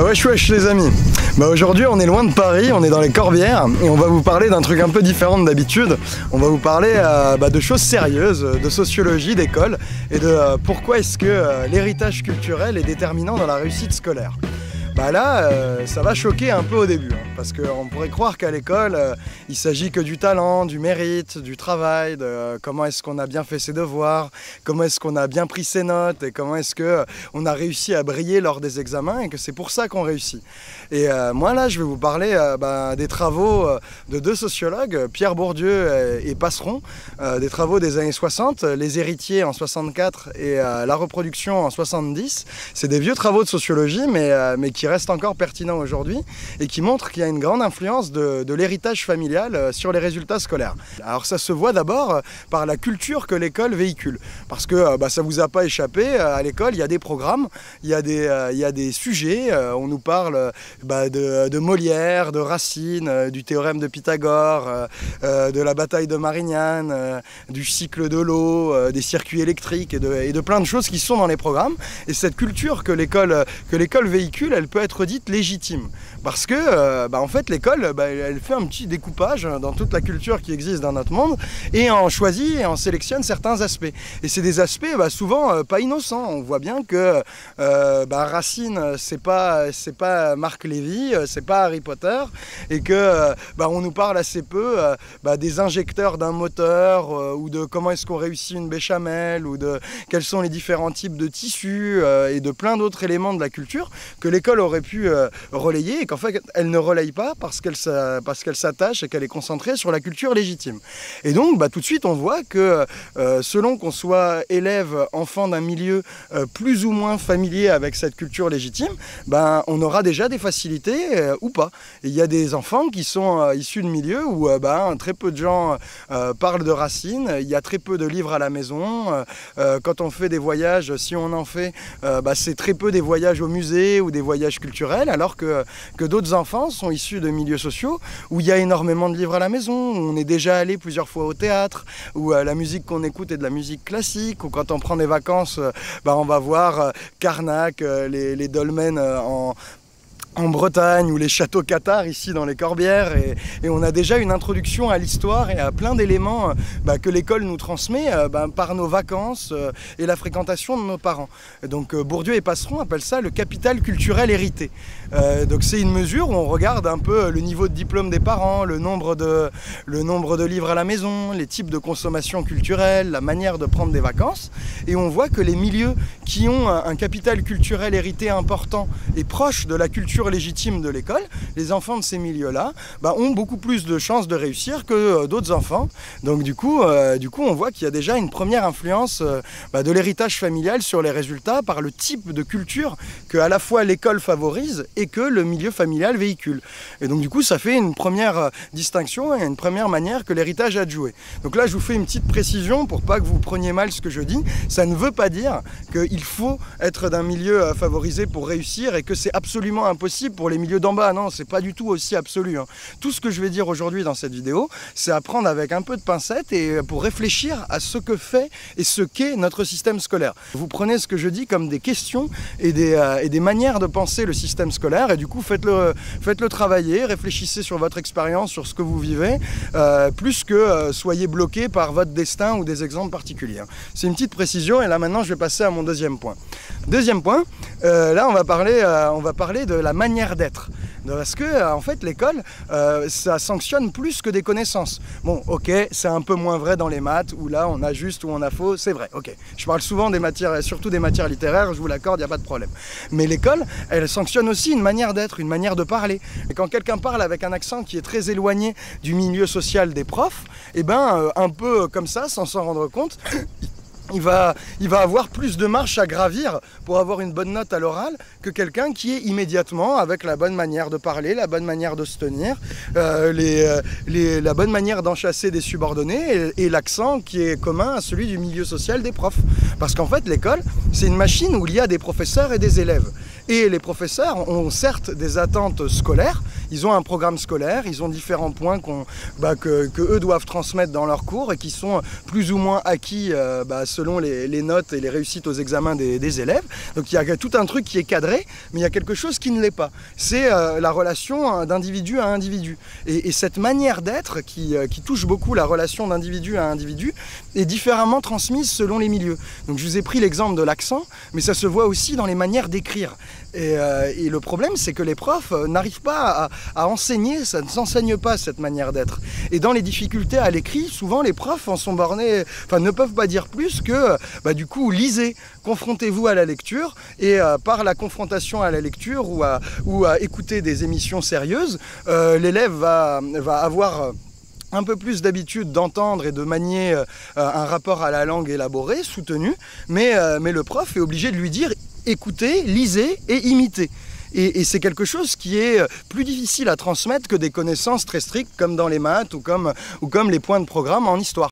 Wesh wesh les amis. Aujourd'hui on est loin de Paris, on est dans les Corbières et on va vous parler d'un truc un peu différent d'habitude. On va vous parler de choses sérieuses, de sociologie, d'école et de pourquoi est-ce que l'héritage culturel est déterminant dans la réussite scolaire. Ça va choquer un peu au début, parce qu'on pourrait croire qu'à l'école, il s'agit que du talent, du mérite, du travail, de comment est-ce qu'on a bien fait ses devoirs, comment est-ce qu'on a bien pris ses notes et comment est-ce qu'on a réussi à briller lors des examens et que c'est pour ça qu'on réussit. Et moi là, je vais vous parler des travaux de deux sociologues, Pierre Bourdieu et Passeron, des travaux des années 60, les héritiers en 64 et la reproduction en 70. C'est des vieux travaux de sociologie, mais qui restent encore pertinents aujourd'hui et qui montrent qu'il y a une grande influence de l'héritage familial sur les résultats scolaires. Alors ça se voit d'abord par la culture que l'école véhicule, parce que ça vous a pas échappé, à l'école il y a des programmes, il y a des sujets, on nous parle de Molière, de Racine, du théorème de Pythagore, de la bataille de Marignane, du cycle de l'eau, des circuits électriques et de plein de choses qui sont dans les programmes. Et cette culture que l'école véhicule, elle peut être dite légitime, parce que en fait l'école elle fait un petit découpage dans toute la culture qui existe dans notre monde et en choisit et en sélectionne certains aspects, et c'est des aspects souvent pas innocents. On voit bien que Racine c'est pas Marc Lévy, c'est pas Harry Potter, et que on nous parle assez peu des injecteurs d'un moteur, ou de comment est-ce qu'on réussit une béchamel, ou de quels sont les différents types de tissus, et de plein d'autres éléments de la culture que l'école aurait pu relayer, et qu'en fait elle ne relaye pas parce qu'elle s'attache et qu'elle est concentrée sur la culture légitime. Et donc tout de suite on voit que selon qu'on soit élève, enfant d'un milieu plus ou moins familier avec cette culture légitime, on aura déjà des facilités ou pas. Et il y a des enfants qui sont issus de milieux où très peu de gens parlent de Racine, il y a très peu de livres à la maison, quand on fait des voyages, si on en fait, c'est très peu des voyages au musée ou des voyages culturels, alors que d'autres enfants sont issus de milieux sociaux où il y a énormément de livres à la maison, où on est déjà allé plusieurs fois au théâtre, où la musique qu'on écoute est de la musique classique, ou quand on prend des vacances, on va voir Carnac, les dolmens en Bretagne, ou les châteaux cathares ici dans les Corbières, et on a déjà une introduction à l'histoire et à plein d'éléments que l'école nous transmet par nos vacances et la fréquentation de nos parents. Donc Bourdieu et Passeron appellent ça le capital culturel hérité. Donc c'est une mesure où on regarde un peu le niveau de diplôme des parents, le nombre de livres à la maison, les types de consommation culturelle, la manière de prendre des vacances, et on voit que les milieux qui ont un capital culturel hérité important et proche de la culture légitime de l'école, les enfants de ces milieux-là ont beaucoup plus de chances de réussir que d'autres enfants. Donc du coup on voit qu'il y a déjà une première influence de l'héritage familial sur les résultats par le type de culture que à la fois l'école favorise et que le milieu familial véhicule. Et donc du coup ça fait une première distinction et une première manière que l'héritage a de jouer. Donc là je vous fais une petite précision pour pas que vous preniez mal ce que je dis. Ça ne veut pas dire qu'il faut être d'un milieu favorisé pour réussir et que c'est absolument impossible pour les milieux d'en bas. Non, c'est pas du tout aussi absolu. Tout ce que je vais dire aujourd'hui dans cette vidéo, c'est à prendre avec un peu de pincettes et pour réfléchir à ce que fait et ce qu'est notre système scolaire. Vous prenez ce que je dis comme des questions et des manières de penser le système scolaire, et du coup faites-le travailler, réfléchissez sur votre expérience, sur ce que vous vivez, plus que soyez bloqué par votre destin ou des exemples particuliers. C'est une petite précision, et là maintenant je vais passer à mon deuxième point. Deuxième point, là on va parler de la manière d'être. Parce que en fait l'école ça sanctionne plus que des connaissances. Bon, ok, c'est un peu moins vrai dans les maths où là on a juste ou on a faux, c'est vrai, ok. Je parle souvent des matières, surtout des matières littéraires, je vous l'accorde, il n'y a pas de problème. Mais l'école, elle sanctionne aussi une manière d'être, une manière de parler. Et quand quelqu'un parle avec un accent qui est très éloigné du milieu social des profs, un peu comme ça, sans s'en rendre compte, il va avoir plus de marche à gravir pour avoir une bonne note à l'oral que quelqu'un qui est immédiatement avec la bonne manière de parler, la bonne manière de se tenir, la bonne manière d'enchasser des subordonnés et l'accent qui est commun à celui du milieu social des profs. Parce qu'en fait, l'école, c'est une machine où il y a des professeurs et des élèves. Et les professeurs ont certes des attentes scolaires Ils ont un programme scolaire, ils ont différents points que eux doivent transmettre dans leurs cours et qui sont plus ou moins acquis selon les notes et les réussites aux examens des élèves. Donc il y a tout un truc qui est cadré, mais il y a quelque chose qui ne l'est pas. C'est la relation d'individu à individu. Et cette manière d'être qui touche beaucoup la relation d'individu à individu est différemment transmise selon les milieux. Donc je vous ai pris l'exemple de l'accent, mais ça se voit aussi dans les manières d'écrire. Et le problème, c'est que les profs n'arrivent pas à enseigner, ça ne s'enseigne pas cette manière d'être. Et dans les difficultés à l'écrit, souvent les profs en sont bornés, ne peuvent pas dire plus que du coup lisez, confrontez-vous à la lecture et par la confrontation à la lecture ou à écouter des émissions sérieuses, l'élève va avoir un peu plus d'habitude d'entendre et de manier un rapport à la langue élaboré, soutenu, mais le prof est obligé de lui dire écoutez, lisez et imitez. Et c'est quelque chose qui est plus difficile à transmettre que des connaissances très strictes comme dans les maths ou comme les points de programme en histoire.